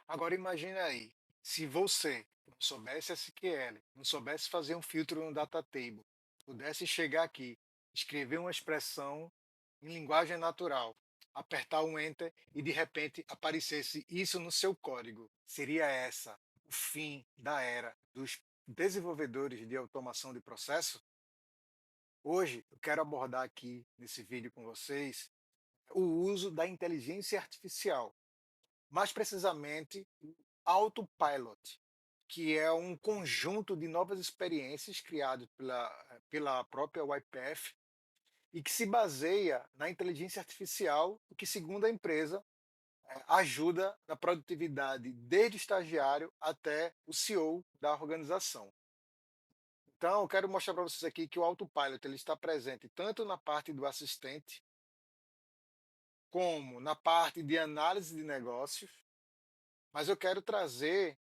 Agora imagine aí, se você não soubesse SQL, não soubesse fazer um filtro no data table, pudesse chegar aqui, escrever uma expressão em linguagem natural, apertar um enter e de repente aparecesse isso no seu código. Seria essa o fim da era dos desenvolvedores de automação de processo? Hoje eu quero abordar aqui nesse vídeo com vocês o uso da inteligência artificial, mais precisamente o Autopilot, que é um conjunto de novas experiências criado pela própria YPF e que se baseia na inteligência artificial, o que, segundo a empresa, ajuda na produtividade desde o estagiário até o CEO da organização. Então, eu quero mostrar para vocês aqui que o Autopilot ele está presente tanto na parte do assistente, como na parte de análise de negócios, mas eu quero trazer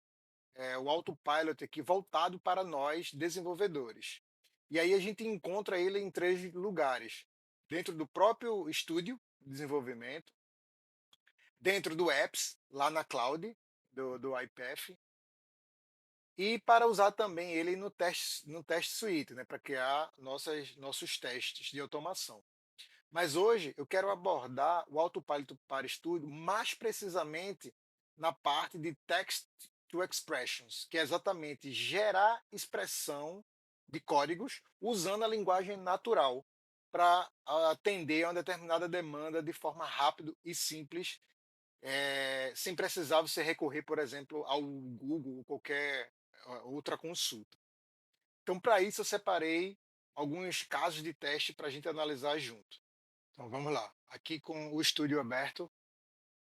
o Autopilot aqui voltado para nós desenvolvedores. E aí a gente encontra ele em três lugares: dentro do próprio estúdio de desenvolvimento, dentro do apps, lá na cloud do iPath, e para usar também ele no teste suite, né, para criar nossos testes de automação. Mas hoje eu quero abordar o Autopilot para Studio mais precisamente na parte de Text to Expressions, que é exatamente gerar expressão de códigos usando a linguagem natural para atender a uma determinada demanda de forma rápida e simples, sem precisar você recorrer, por exemplo, ao Google ou qualquer outra consulta. Então, para isso, eu separei alguns casos de teste para a gente analisar junto. Então vamos lá. Aqui com o estúdio aberto,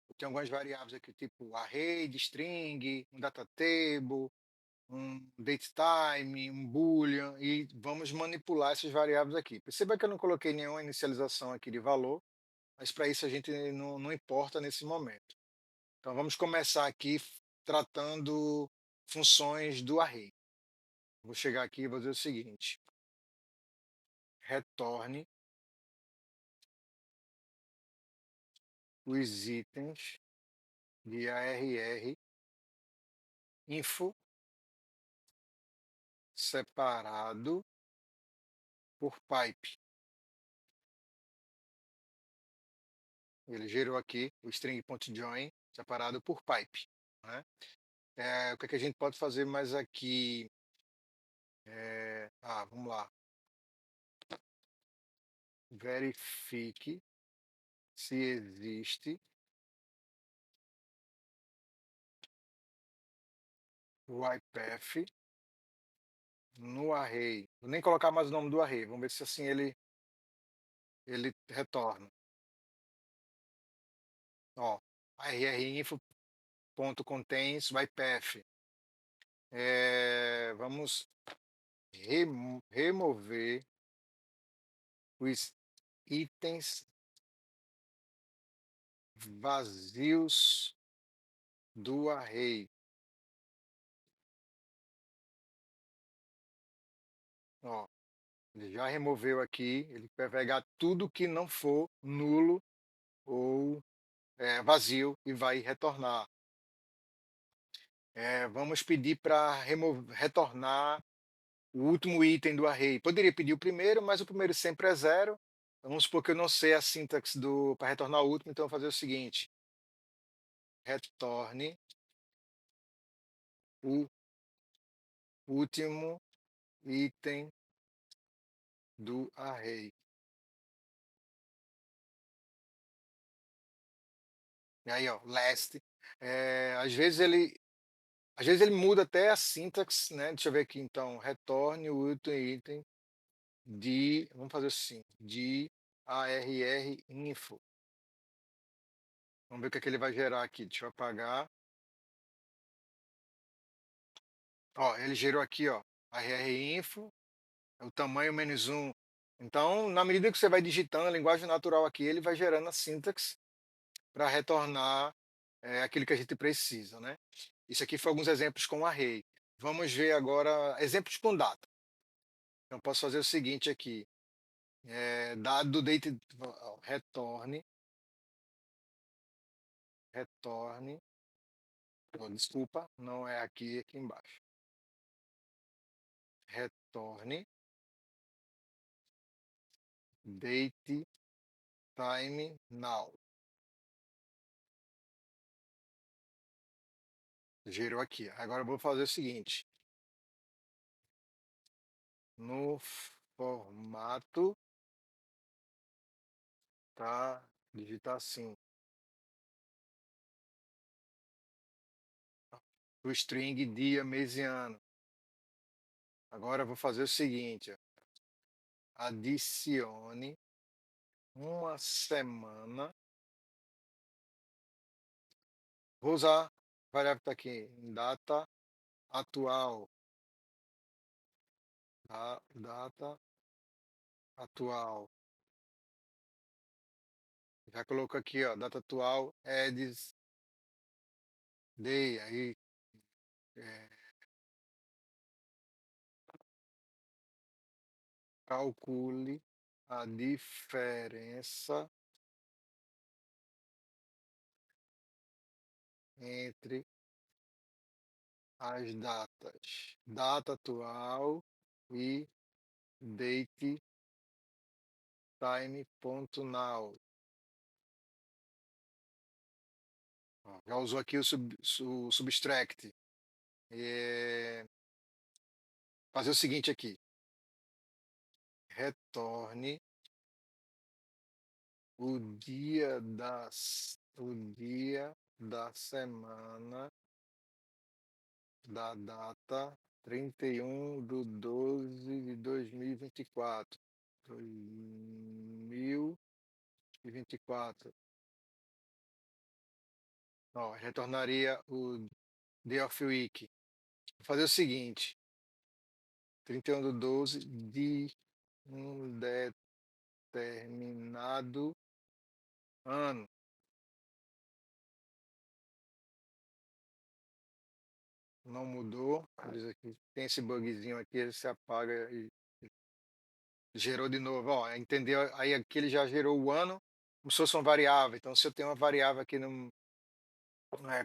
eu tenho algumas variáveis aqui, tipo array de string, um data table, um datetime, um boolean, e vamos manipular essas variáveis aqui. Perceba que eu não coloquei nenhuma inicialização aqui de valor, mas para isso a gente não importa nesse momento. Então vamos começar aqui tratando funções do array. Vou chegar aqui e vou dizer o seguinte: retorne os itens de arr info separado por pipe. Ele gerou aqui o string.join separado por pipe. Né? O que, é que a gente pode fazer mais aqui? Vamos lá. Verifique se existe o iPath no array. Vou nem colocar mais o nome do array. Vamos ver se assim ele retorna. Ó, rrinfo.contains o iPath. Vamos remover os itens vazios do array. Ó, ele já removeu aqui, ele vai pegar tudo que não for nulo ou vazio e vai retornar. Vamos pedir para retornar o último item do array. Poderia pedir o primeiro, mas o primeiro sempre é zero. Vamos supor que eu não sei a sintaxe para retornar o último, então eu vou fazer o seguinte: retorne o último item do array. E aí, ó, last. Às vezes ele muda até a sintaxe, né? Deixa eu ver aqui então. Retorne o último item vamos fazer assim, de arr info. Vamos ver o que, é que ele vai gerar aqui. Deixa eu apagar. Ó, ele gerou aqui, ó, arr info, é o tamanho menos um. Então, na medida que você vai digitando a linguagem natural aqui, ele vai gerando a sintaxe para retornar aquilo que a gente precisa, né? Isso aqui foi alguns exemplos com array. Vamos ver agora exemplos com data. Então, posso fazer o seguinte aqui: dado date, retorne Oh, desculpa, não é aqui, é aqui embaixo. Retorne date time now. Gerou aqui. Agora eu vou fazer o seguinte. No formato, tá? Digitar assim. O string dia, mês e ano. Agora eu vou fazer o seguinte. Adicione uma semana. Vou usar a variável que está aqui. Data atual. Data atual. Já colocou aqui, ó, data atual, eds, day, aí, é, calcule a diferença entre as datas, data atual e date time.now. Ó, já usou aqui o subtract. É, fazer o seguinte aqui, retorne o dia da semana da data 31/12/2024. 2024. Ó, retornaria o Day of Week. Vou fazer o seguinte: 31/12 de um determinado ano. Não mudou. Diz aqui, tem esse bugzinho aqui, ele se apaga e gerou de novo. Ó, entendeu? Aí aqui ele já gerou o ano como se fosse uma variável. Então, se eu tenho uma variável aqui no,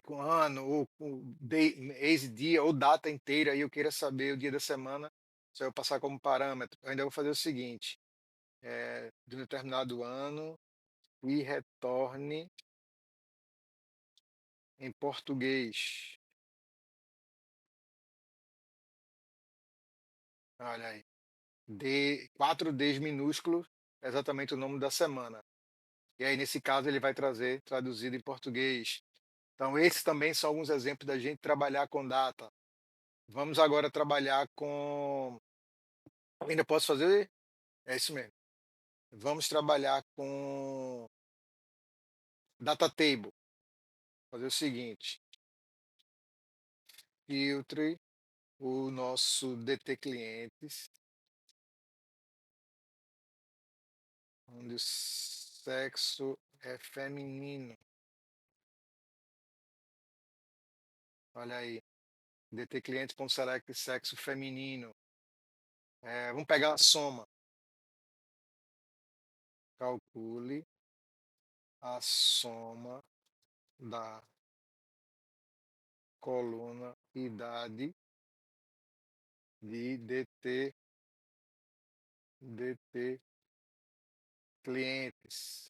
com ano, ou com mês e dia, ou data inteira, e eu queira saber o dia da semana, só eu passar como parâmetro. Eu ainda vou fazer o seguinte: de um determinado ano e retorne em português. Olha aí. Quatro Ds minúsculos, é exatamente o nome da semana. E aí, nesse caso, ele vai trazer traduzido em português. Então, esses também são alguns exemplos da gente trabalhar com data. Vamos agora trabalhar com. Ainda posso fazer? É isso mesmo. Vamos trabalhar com data table. Fazer o seguinte: filtre o nosso DT clientes, onde o sexo é feminino. Olha aí, DT clientes.select sexo feminino. Vamos pegar a soma. Calcule a soma da coluna idade de DT clientes.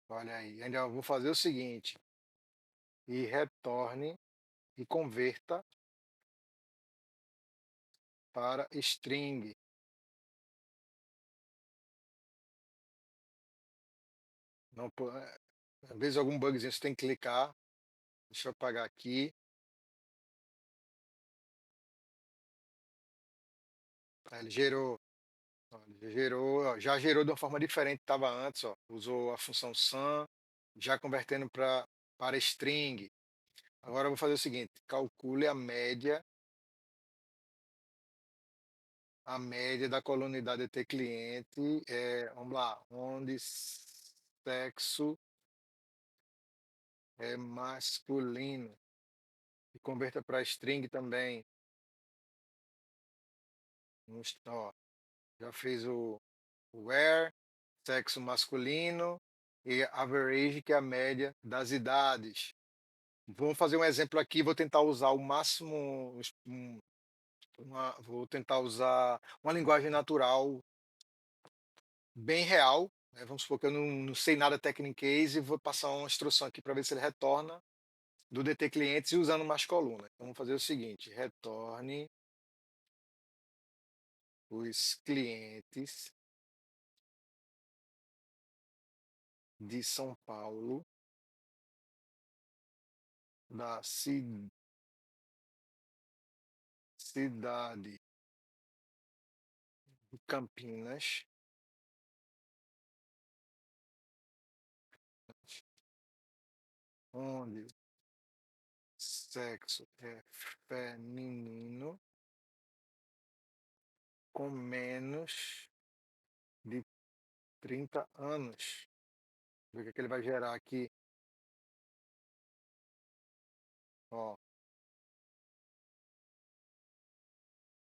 Olha aí, ainda vou fazer o seguinte: e retorne e converta para string. Não, às vezes algum bugzinho você tem que clicar. Deixa eu apagar aqui. Ele gerou. Ele gerou, ó, já gerou de uma forma diferente que estava antes. Ó. Usou a função sum, já convertendo para string. Agora eu vou fazer o seguinte: calcule a média da coluna idade T cliente. Vamos lá, onde sexo é masculino. E converta para string também. Ó, já fez o where, sexo masculino. e average, que é a média das idades. Vamos fazer um exemplo aqui, vou tentar usar o máximo, vou tentar usar uma linguagem natural bem real, né, vamos supor que eu não sei nada tecniquez e vou passar uma instrução aqui para ver se ele retorna do DT clientes e usando mais coluna. Então vamos fazer o seguinte: retorne os clientes de São Paulo, da cidade de Campinas, onde sexo é feminino, com menos de 30 anos. Ver o que, é que ele vai gerar aqui. Ó,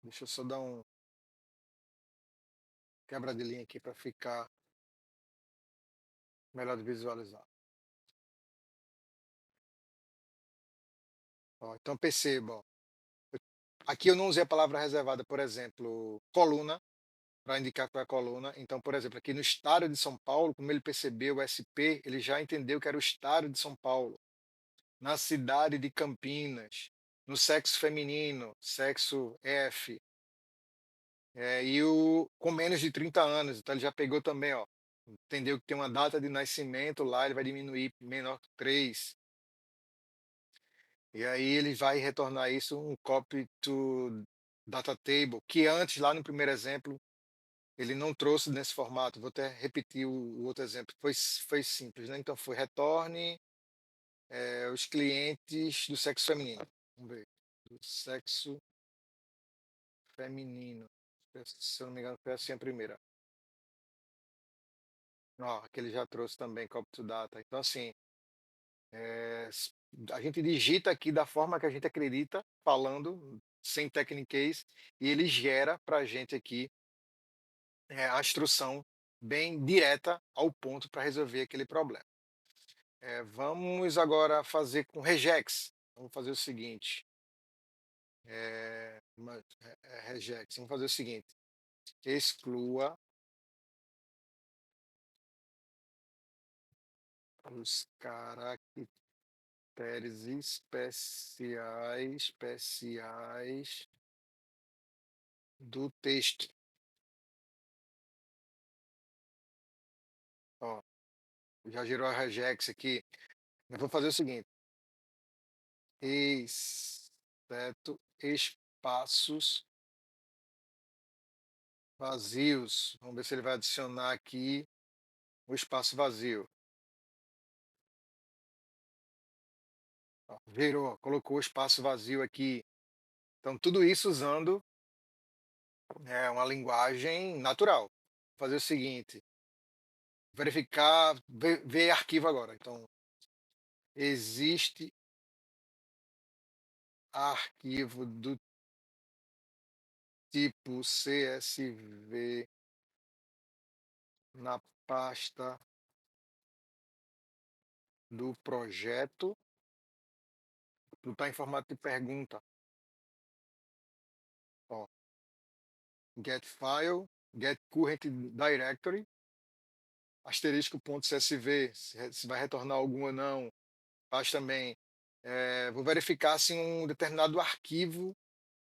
deixa eu só dar um quebra de linha aqui para ficar melhor de visualizar. Ó, então perceba, ó, aqui eu não usei a palavra reservada, por exemplo, coluna, para indicar qual é a coluna. Então, por exemplo, aqui no estado de São Paulo, como ele percebeu o SP, ele já entendeu que era o estado de São Paulo. Na cidade de Campinas, no sexo feminino, sexo F, e o com menos de 30 anos, então ele já pegou também, ó, entendeu que tem uma data de nascimento lá, ele vai diminuir menor que 3, e aí ele vai retornar isso um copy to data table, que antes, lá no primeiro exemplo, ele não trouxe nesse formato. Vou até repetir o outro exemplo, foi simples, né? Então foi retorne os clientes do sexo feminino. Vamos ver. Do sexo feminino. Se eu não me engano, foi assim a primeira. Ó, que ele já trouxe também, Copy to Data. Então, assim, a gente digita aqui da forma que a gente acredita, falando, sem techniquez, e ele gera para a gente aqui a instrução bem direta ao ponto para resolver aquele problema. Vamos agora fazer com regex. Vamos fazer o seguinte. Regex. Vamos fazer o seguinte. Exclua os caracteres especiais do texto. Ó, já gerou a regex aqui. Eu vou fazer o seguinte. Exceto espaços vazios. Vamos ver se ele vai adicionar aqui o espaço vazio. Ó, virou, colocou o espaço vazio aqui. Então, tudo isso usando uma linguagem natural. Vou fazer o seguinte, verificar, ver arquivo agora. Então, existe arquivo do tipo CSV na pasta do projeto. Não está em formato de pergunta. Ó, get file, get current directory, asterisco.csv, se vai retornar algum ou não. Faz também. Vou verificar se um determinado arquivo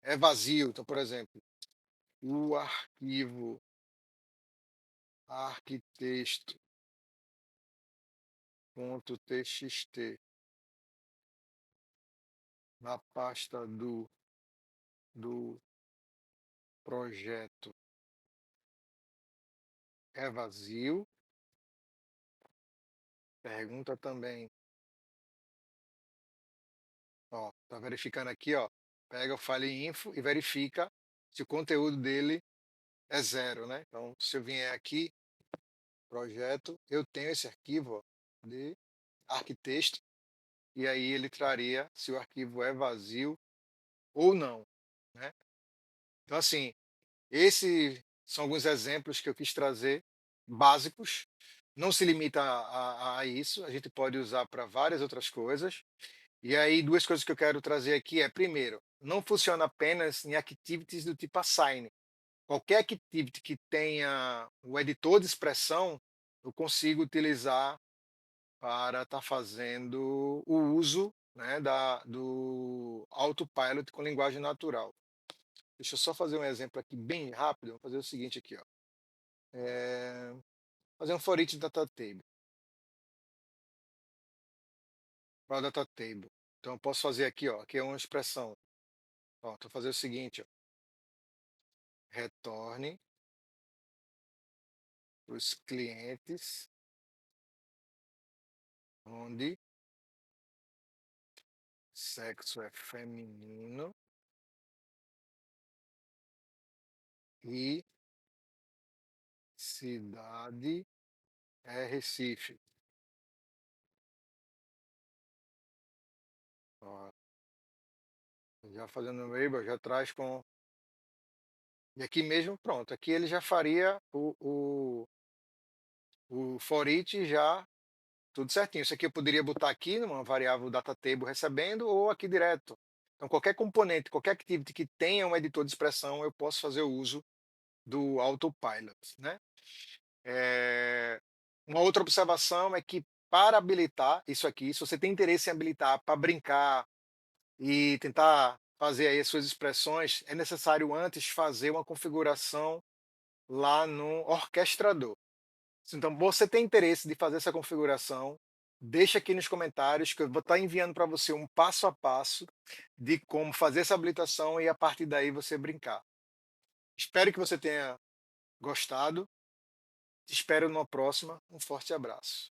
é vazio. Então, por exemplo, o arquivo arquitexto.txt na pasta do projeto é vazio. Pergunta também. Ó, tá verificando aqui, ó. Pega o file info e verifica se o conteúdo dele é zero, né? Então, se eu vier aqui, projeto, eu tenho esse arquivo ó, de arquitexto, e aí ele traria se o arquivo é vazio ou não, né? Então, assim, esses são alguns exemplos que eu quis trazer, básicos. não se limita a isso, a gente pode usar para várias outras coisas. E aí 2 coisas que eu quero trazer aqui é, primeiro, não funciona apenas em activities do tipo assign. Qualquer activity que tenha o editor de expressão, eu consigo utilizar para estar fazendo o uso, né, do autopilot com linguagem natural. Deixa eu só fazer um exemplo aqui bem rápido, vou fazer o seguinte aqui, ó, fazer um for each data table, para data table. Então eu posso fazer aqui, ó, aqui é uma expressão, ó, vou fazer o seguinte, ó, retorne os clientes onde sexo é feminino e cidade é Recife. Ó, já fazendo o label, já traz com. E aqui mesmo, pronto. Aqui ele já faria o for each já tudo certinho. Isso aqui eu poderia botar aqui numa variável data table recebendo ou aqui direto. Então, qualquer componente, qualquer activity que tenha um editor de expressão, eu posso fazer o uso do autopilot, né? Uma outra observação é que para habilitar isso aqui, se você tem interesse em habilitar para brincar e tentar fazer aí as suas expressões, é necessário antes fazer uma configuração lá no orquestrador. Então, você tem interesse de fazer essa configuração, deixa aqui nos comentários que eu vou estar enviando para você um passo a passo de como fazer essa habilitação e a partir daí você brincar. Espero que você tenha gostado. Te espero numa próxima. Um forte abraço.